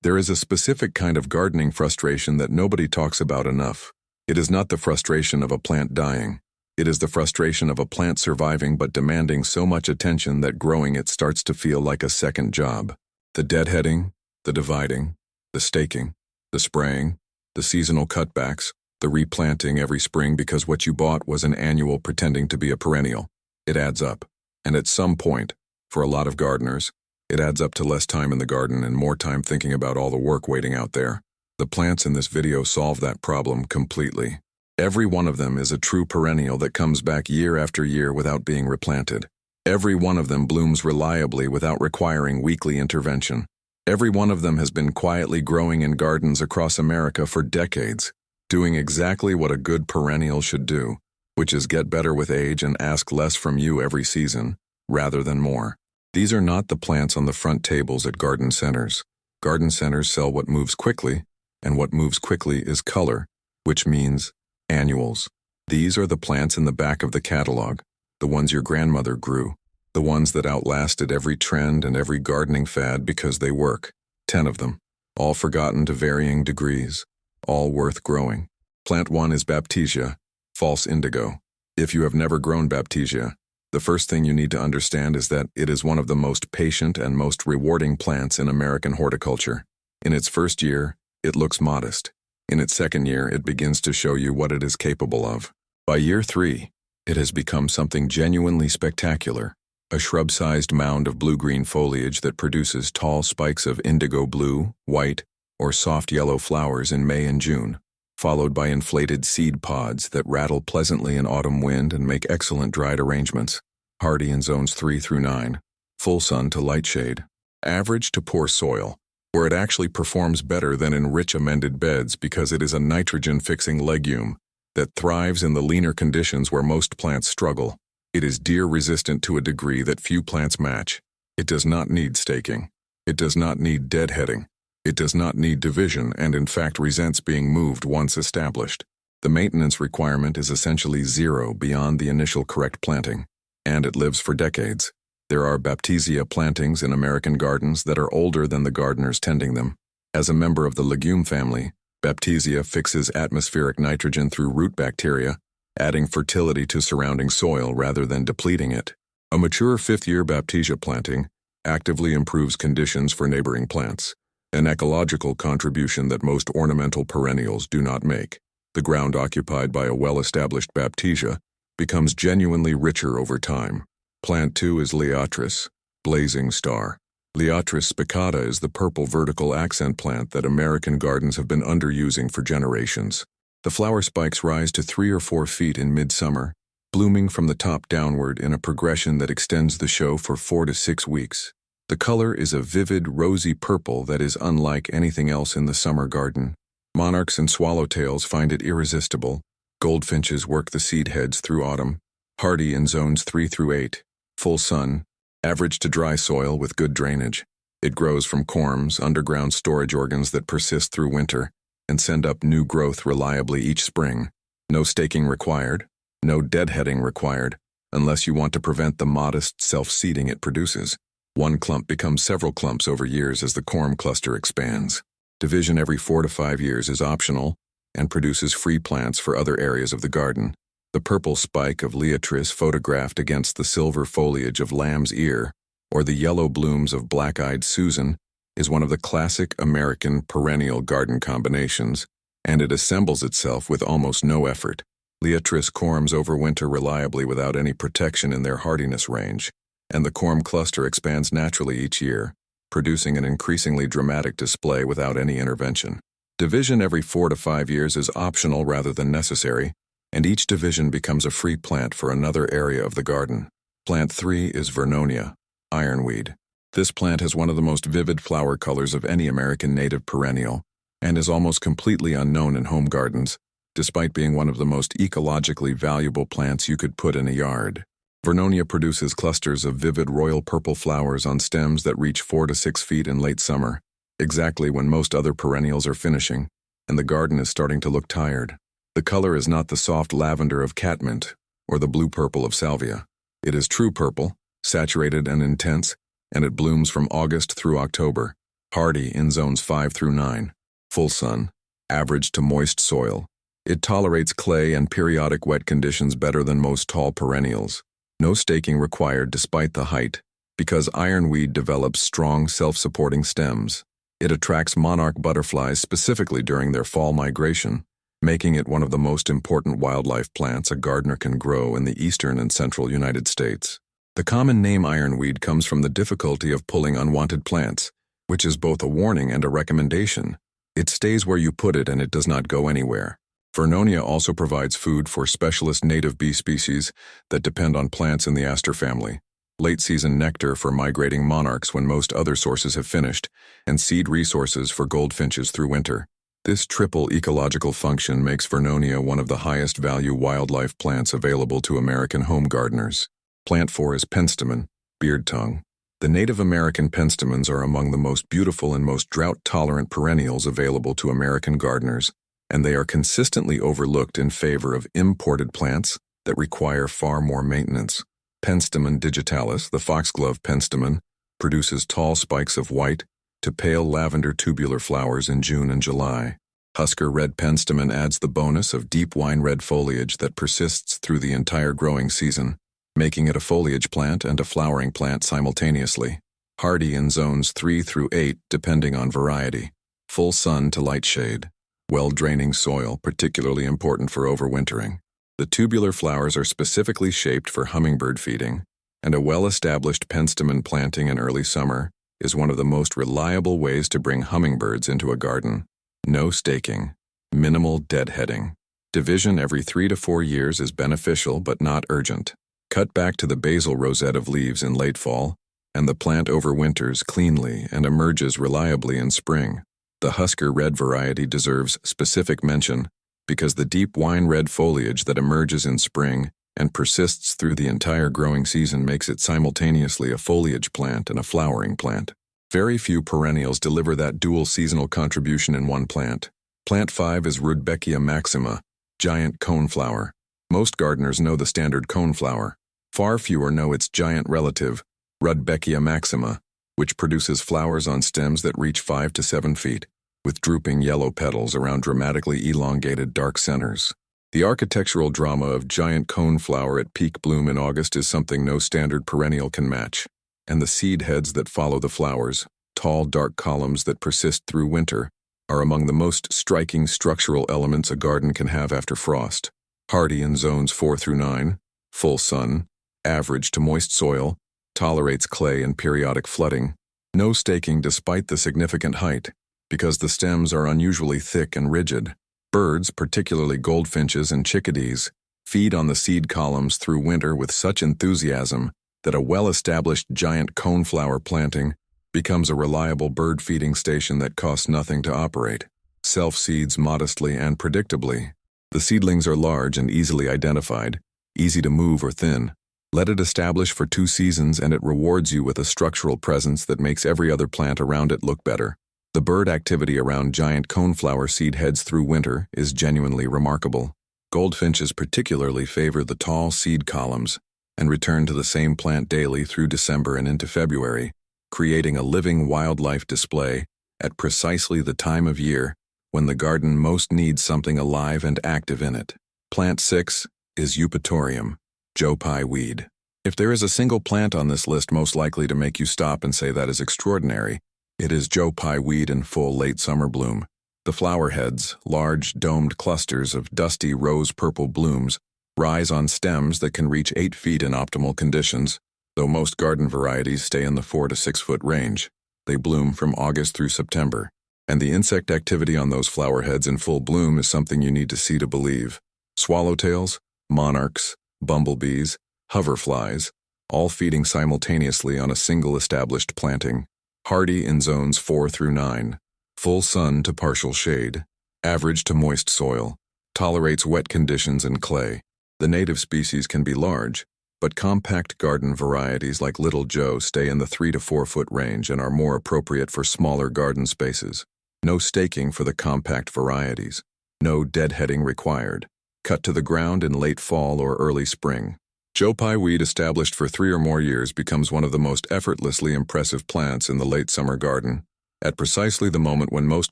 There is a specific kind of gardening frustration that nobody talks about enough. It is not the frustration of a plant dying. It is the frustration of a plant surviving but demanding so much attention that growing it starts to feel like a second job. The deadheading, the dividing, the staking, the spraying, the seasonal cutbacks, the replanting every spring because what you bought was an annual pretending to be a perennial. It adds up. And at some point, for a lot of gardeners, it adds up to less time in the garden and more time thinking about all the work waiting out there. The plants in this video solve that problem completely. Every one of them is a true perennial that comes back year after year without being replanted. Every one of them blooms reliably without requiring weekly intervention. Every one of them has been quietly growing in gardens across America for decades, doing exactly what a good perennial should do, which is get better with age and ask less from you every season, rather than more. These are not the plants on the front tables at garden centers. Garden centers sell what moves quickly, and what moves quickly is color, which means annuals. These are the plants in the back of the catalog, the ones your grandmother grew, the ones that outlasted every trend and every gardening fad because they work. 10 of them, all forgotten to varying degrees, all worth growing. Plant 1 is Baptisia, false indigo. If you have never grown Baptisia, the first thing you need to understand is that it is one of the most patient and most rewarding plants in American horticulture. In its first year, it looks modest. In its second year, it begins to show you what it is capable of. By year 3, it has become something genuinely spectacular, a shrub-sized mound of blue-green foliage that produces tall spikes of indigo blue, white, or soft yellow flowers in May and June, followed by inflated seed pods that rattle pleasantly in autumn wind and make excellent dried arrangements, hardy in zones 3 through 9, full sun to light shade, average to poor soil, where it actually performs better than in rich amended beds because it is a nitrogen-fixing legume that thrives in the leaner conditions where most plants struggle. It is deer-resistant to a degree that few plants match. It does not need staking. It does not need deadheading. It does not need division and in fact resents being moved once established. The maintenance requirement is essentially zero beyond the initial correct planting, and it lives for decades. There are Baptisia plantings in American gardens that are older than the gardeners tending them. As a member of the legume family, Baptisia fixes atmospheric nitrogen through root bacteria, adding fertility to surrounding soil rather than depleting it. A mature 5th-year Baptisia planting actively improves conditions for neighboring plants, an ecological contribution that most ornamental perennials do not make. The ground occupied by a well-established Baptisia becomes genuinely richer over time. Plant 2 is Liatris, blazing star. Liatris spicata is the purple vertical accent plant that American gardens have been underusing for generations. The flower spikes rise to 3 or 4 feet in midsummer, blooming from the top downward in a progression that extends the show for 4 to 6 weeks. The color is a vivid, rosy purple that is unlike anything else in the summer garden. Monarchs and swallowtails find it irresistible. Goldfinches work the seed heads through autumn, hardy in zones 3 through 8. Full sun, average to dry soil with good drainage. It grows from corms, underground storage organs that persist through winter and send up new growth reliably each spring. No staking required, no deadheading required, unless you want to prevent the modest self-seeding it produces. One clump becomes several clumps over years as the corm cluster expands. Division every 4 to 5 years is optional and produces free plants for other areas of the garden. The purple spike of Liatris photographed against the silver foliage of lamb's ear, or the yellow blooms of black-eyed Susan, is one of the classic American perennial garden combinations, and it assembles itself with almost no effort. Liatris corms overwinter reliably without any protection in their hardiness range, and the corm cluster expands naturally each year, producing an increasingly dramatic display without any intervention. Division every 4 to 5 years is optional rather than necessary, and each division becomes a free plant for another area of the garden. Plant 3 is Vernonia, ironweed. This plant has one of the most vivid flower colors of any American native perennial, and is almost completely unknown in home gardens, despite being one of the most ecologically valuable plants you could put in a yard. Vernonia produces clusters of vivid royal purple flowers on stems that reach 4 to 6 feet in late summer, exactly when most other perennials are finishing, and the garden is starting to look tired. The color is not the soft lavender of catmint or the blue-purple of salvia. It is true purple, saturated and intense, and it blooms from August through October. Hardy in zones 5 through 9. Full sun. Average to moist soil. It tolerates clay and periodic wet conditions better than most tall perennials. No staking required despite the height, because ironweed develops strong self-supporting stems. It attracts monarch butterflies specifically during their fall migration, making it one of the most important wildlife plants a gardener can grow in the eastern and central United States. The common name ironweed comes from the difficulty of pulling unwanted plants, which is both a warning and a recommendation. It stays where you put it and it does not go anywhere. Vernonia also provides food for specialist native bee species that depend on plants in the aster family, late-season nectar for migrating monarchs when most other sources have finished, and seed resources for goldfinches through winter. This triple ecological function makes Vernonia one of the highest value wildlife plants available to American home gardeners. Plant 4 is penstemon, beard tongue. The Native American penstemons are among the most beautiful and most drought-tolerant perennials available to American gardeners, and they are consistently overlooked in favor of imported plants that require far more maintenance. Penstemon digitalis, the foxglove penstemon, produces tall spikes of white to pale lavender tubular flowers in June and July. Husker red penstemon adds the bonus of deep wine red foliage that persists through the entire growing season, making it a foliage plant and a flowering plant simultaneously. Hardy in zones 3 through 8 depending on variety. Full sun to light shade. Well-draining soil, particularly important for overwintering. The tubular flowers are specifically shaped for hummingbird feeding, and a well-established penstemon planting in early summer is one of the most reliable ways to bring hummingbirds into a garden. No staking. Minimal deadheading. Division every 3 to 4 years is beneficial but not urgent. Cut back to the basal rosette of leaves in late fall, and the plant overwinters cleanly and emerges reliably in spring. The Husker red variety deserves specific mention because the deep wine red foliage that emerges in spring and persists through the entire growing season makes it simultaneously a foliage plant and a flowering plant. Very few perennials deliver that dual seasonal contribution in one plant. Plant 5 is Rudbeckia maxima, giant coneflower. Most gardeners know the standard coneflower. Far fewer know its giant relative, Rudbeckia maxima, which produces flowers on stems that reach 5 to 7 feet, with drooping yellow petals around dramatically elongated dark centers. The architectural drama of giant coneflower at peak bloom in August is something no standard perennial can match, and the seed heads that follow the flowers, tall dark columns that persist through winter, are among the most striking structural elements a garden can have after frost. Hardy in zones 4 through 9, full sun, average to moist soil, tolerates clay and periodic flooding. No staking despite the significant height, because the stems are unusually thick and rigid. Birds, particularly goldfinches and chickadees, feed on the seed columns through winter with such enthusiasm that a well-established giant coneflower planting becomes a reliable bird feeding station that costs nothing to operate. Self-seeds modestly and predictably. The seedlings are large and easily identified, easy to move or thin. Let it establish for 2 seasons and it rewards you with a structural presence that makes every other plant around it look better. The bird activity around giant coneflower seed heads through winter is genuinely remarkable. Goldfinches particularly favor the tall seed columns and return to the same plant daily through December and into February, creating a living wildlife display at precisely the time of year when the garden most needs something alive and active in it. Plant 6 is Eupatorium, Joe Pye weed. If there is a single plant on this list most likely to make you stop and say that is extraordinary, it is Joe Pye weed in full late summer bloom. The flower heads, large domed clusters of dusty rose-purple blooms, rise on stems that can reach 8 feet in optimal conditions, though most garden varieties stay in the 4 to 6 foot range. They bloom from August through September, and the insect activity on those flower heads in full bloom is something you need to see to believe. Swallowtails, monarchs, bumblebees, hoverflies, all feeding simultaneously on a single established planting. Hardy in zones 4 through 9. Full sun to partial shade. Average to moist soil. Tolerates wet conditions and clay. The native species can be large, but compact garden varieties like Little Joe stay in the 3 to 4 foot range and are more appropriate for smaller garden spaces. No staking for the compact varieties. No deadheading required. Cut to the ground in late fall or early spring. Joe Pye weed established for 3 or more years becomes one of the most effortlessly impressive plants in the late summer garden. at precisely the moment when most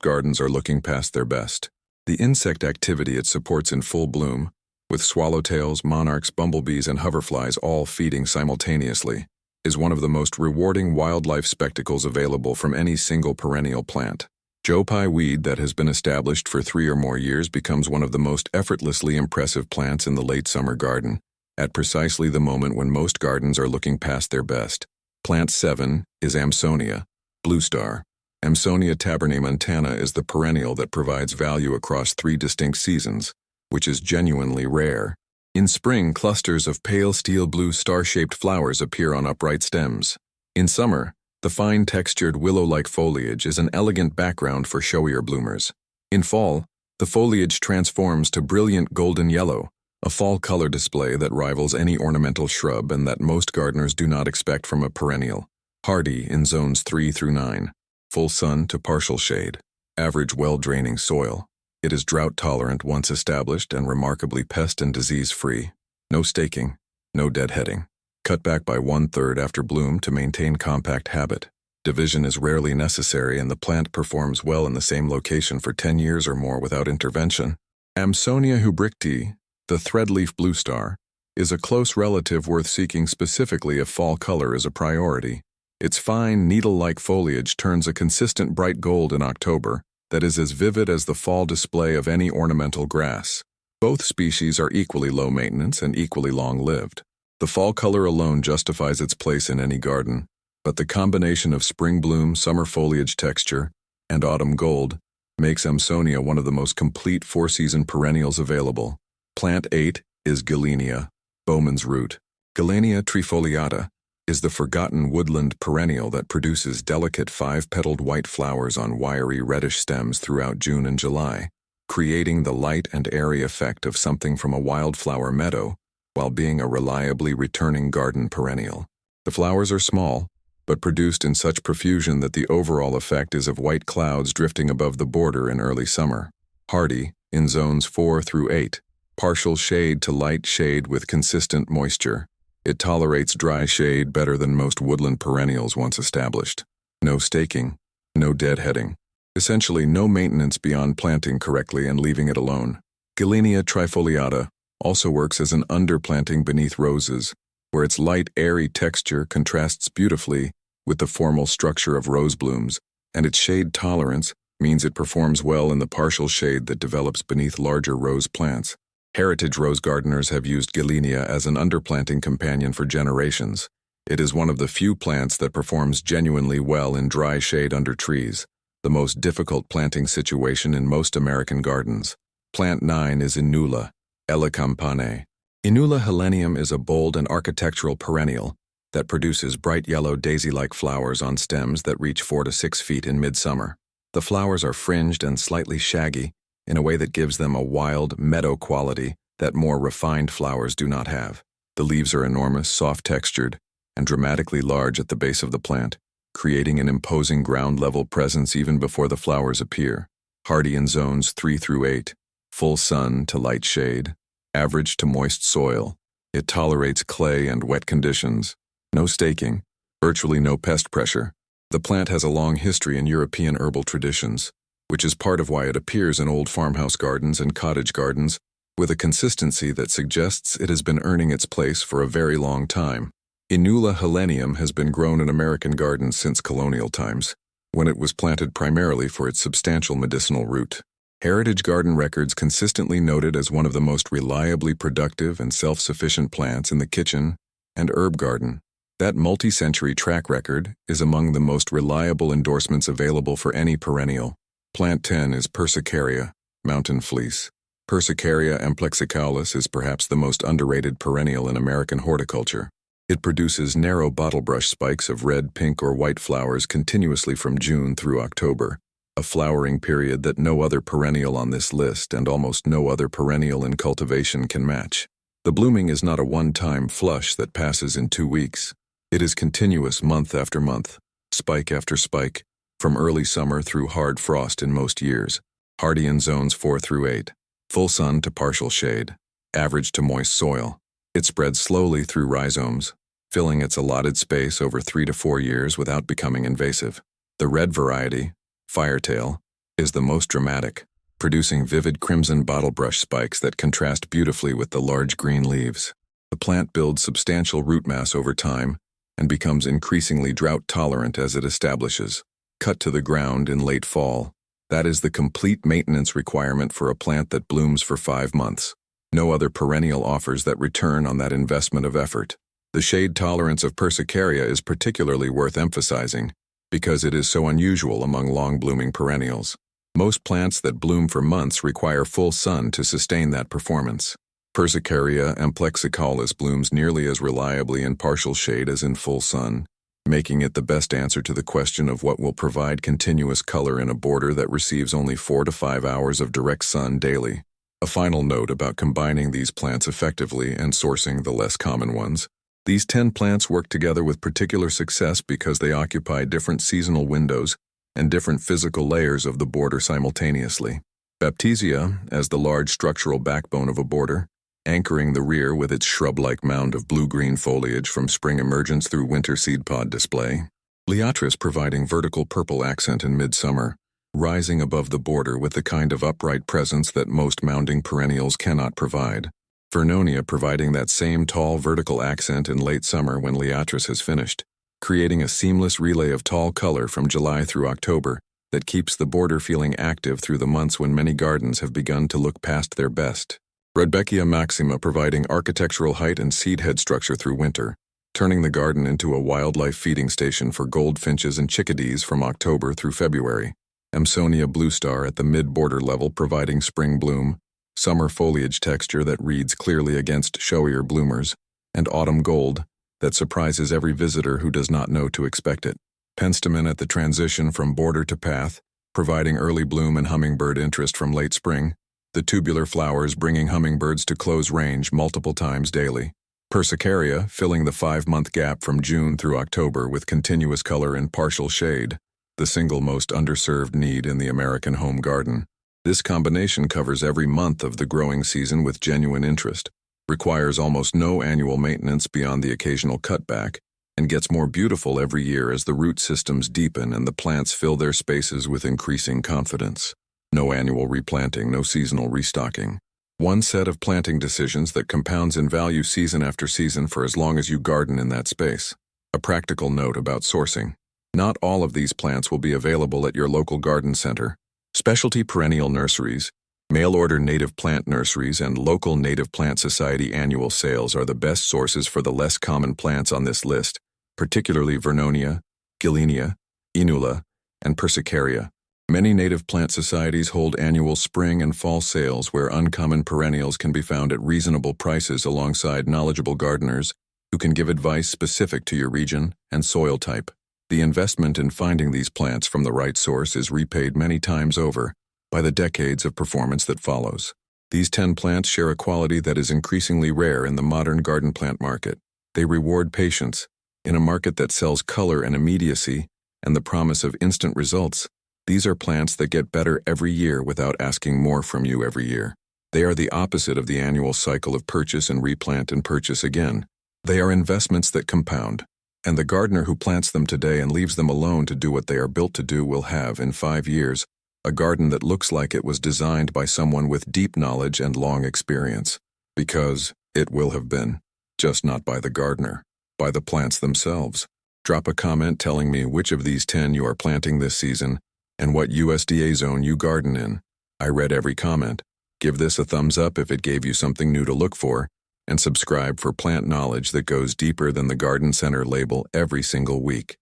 gardens are looking past their best. The insect activity it supports in full bloom, with swallowtails, monarchs, bumblebees, and hoverflies all feeding simultaneously, is one of the most rewarding wildlife spectacles available from any single perennial plant. Joe Pye weed that has been established for 3 or more years becomes one of the most effortlessly impressive plants in the late summer garden, at precisely the moment when most gardens are looking past their best. Plant 7 is Amsonia, Blue Star. Amsonia tabernaemontana is the perennial that provides value across 3 distinct seasons, which is genuinely rare. In spring, clusters of pale steel blue star-shaped flowers appear on upright stems. In summer, the fine textured willow-like foliage is an elegant background for showier bloomers. In fall, the foliage transforms to brilliant golden yellow, a fall color display that rivals any ornamental shrub and that most gardeners do not expect from a perennial. Hardy in zones 3 through 9. Full sun to partial shade. Average well-draining soil. It is drought-tolerant once established and remarkably pest and disease-free. No staking, no deadheading. Cut back by 1/3 after bloom to maintain compact habit. Division is rarely necessary and the plant performs well in the same location for 10 years or more without intervention. Amsonia hubrichti, the threadleaf blue star, is a close relative worth seeking specifically if fall color is a priority. Its fine, needle-like foliage turns a consistent bright gold in October that is as vivid as the fall display of any ornamental grass. Both species are equally low maintenance and equally long-lived. The fall color alone justifies its place in any garden, but the combination of spring bloom, summer foliage texture, and autumn gold makes Amsonia one of the most complete 4-season perennials available. Plant 8 is Gillenia, Bowman's root. Gillenia trifoliata is the forgotten woodland perennial that produces delicate 5-petaled white flowers on wiry reddish stems throughout June and July, creating the light and airy effect of something from a wildflower meadow while being a reliably returning garden perennial. The flowers are small, but produced in such profusion that the overall effect is of white clouds drifting above the border in early summer. Hardy in zones 4 through 8. Partial shade to light shade with consistent moisture. It tolerates dry shade better than most woodland perennials once established. No staking, no deadheading. Essentially no maintenance beyond planting correctly and leaving it alone. Gillenia trifoliata also works as an underplanting beneath roses, where its light, airy texture contrasts beautifully with the formal structure of rose blooms, and its shade tolerance means it performs well in the partial shade that develops beneath larger rose plants. Heritage rose gardeners have used Gillenia as an underplanting companion for generations. It is one of the few plants that performs genuinely well in dry shade under trees, the most difficult planting situation in most American gardens. Plant 9 is Inula, Elecampane. Inula helenium is a bold and architectural perennial that produces bright yellow daisy-like flowers on stems that reach 4 to 6 feet in midsummer. The flowers are fringed and slightly shaggy, in a way that gives them a wild, meadow quality that more refined flowers do not have. The leaves are enormous, soft-textured, and dramatically large at the base of the plant, creating an imposing ground-level presence even before the flowers appear. Hardy in zones 3 through 8. Full sun to light shade. Average to moist soil. It tolerates clay and wet conditions. No staking. Virtually no pest pressure. The plant has a long history in European herbal traditions, which is part of why it appears in old farmhouse gardens and cottage gardens with a consistency that suggests it has been earning its place for a very long time. Inula helenium has been grown in American gardens since colonial times, when it was planted primarily for its substantial medicinal root. Heritage garden records consistently note it as one of the most reliably productive and self-sufficient plants in the kitchen and herb garden. That multi-century track record is among the most reliable endorsements available for any perennial. Plant 10 is Persicaria, mountain fleece. Persicaria amplexicalis is perhaps the most underrated perennial in American horticulture. It produces narrow bottlebrush spikes of red, pink, or white flowers continuously from June through October, a flowering period that no other perennial on this list and almost no other perennial in cultivation can match. The blooming is not a one-time flush that passes in 2 weeks. It is continuous month after month, spike after spike, from early summer through hard frost in most years. Hardy in zones 4 through 8. Full sun to partial shade. Average to moist soil. It spreads slowly through rhizomes, filling its allotted space over 3 to 4 years without becoming invasive. The red variety, Firetail, is the most dramatic, producing vivid crimson bottlebrush spikes that contrast beautifully with the large green leaves. The plant builds substantial root mass over time and becomes increasingly drought-tolerant as it establishes. Cut to the ground in late fall. That is the complete maintenance requirement for a plant that blooms for 5 months. No other perennial offers that return on that investment of effort. The shade tolerance of Persicaria is particularly worth emphasizing because it is so unusual among long-blooming perennials. Most plants that bloom for months require full sun to sustain that performance. Persicaria amplexicalis blooms nearly as reliably in partial shade as in full sun, making it the best answer to the question of what will provide continuous color in a border that receives only 4 to 5 hours of direct sun daily. A final note about combining these plants effectively and sourcing the less common ones. These 10 plants work together with particular success because they occupy different seasonal windows and different physical layers of the border simultaneously. Baptisia, as the large structural backbone of a border, anchoring the rear with its shrub-like mound of blue-green foliage from spring emergence through winter seed pod display. Liatris providing vertical purple accent in midsummer, rising above the border with the kind of upright presence that most mounding perennials cannot provide. Vernonia providing that same tall vertical accent in late summer when Liatris has finished, creating a seamless relay of tall color from July through October that keeps the border feeling active through the months when many gardens have begun to look past their best. Rudbeckia maxima providing architectural height and seed head structure through winter, turning the garden into a wildlife feeding station for goldfinches and chickadees from October through February. Amsonia bluestar at the mid-border level providing spring bloom, summer foliage texture that reads clearly against showier bloomers, and autumn gold that surprises every visitor who does not know to expect it. Penstemon at the transition from border to path, providing early bloom and hummingbird interest from late spring, the tubular flowers bringing hummingbirds to close range multiple times daily. Persicaria filling the 5-month gap from June through October with continuous color and partial shade, the single most underserved need in the American home garden. This combination covers every month of the growing season with genuine interest, requires almost no annual maintenance beyond the occasional cutback, and gets more beautiful every year as the root systems deepen and the plants fill their spaces with increasing confidence. No annual replanting, no seasonal restocking. One set of planting decisions that compounds in value season after season for as long as you garden in that space. A practical note about sourcing. Not all of these plants will be available at your local garden center. Specialty perennial nurseries, mail-order native plant nurseries, and local Native Plant Society annual sales are the best sources for the less common plants on this list, particularly Vernonia, Gillenia, Inula, and Persicaria. Many native plant societies hold annual spring and fall sales where uncommon perennials can be found at reasonable prices alongside knowledgeable gardeners who can give advice specific to your region and soil type. The investment in finding these plants from the right source is repaid many times over by the decades of performance that follows. These 10 plants share a quality that is increasingly rare in the modern garden plant market. They reward patience. In a market that sells color and immediacy and the promise of instant results, these are plants that get better every year without asking more from you every year. They are the opposite of the annual cycle of purchase and replant and purchase again. They are investments that compound, and the gardener who plants them today and leaves them alone to do what they are built to do will have, in 5 years, a garden that looks like it was designed by someone with deep knowledge and long experience. Because it will have been, just not by the gardener, by the plants themselves. Drop a comment telling me which of these 10 you are planting this season and what USDA zone you garden in. I read every comment. Give this a thumbs up if it gave you something new to look for, and subscribe for plant knowledge that goes deeper than the garden center label every single week.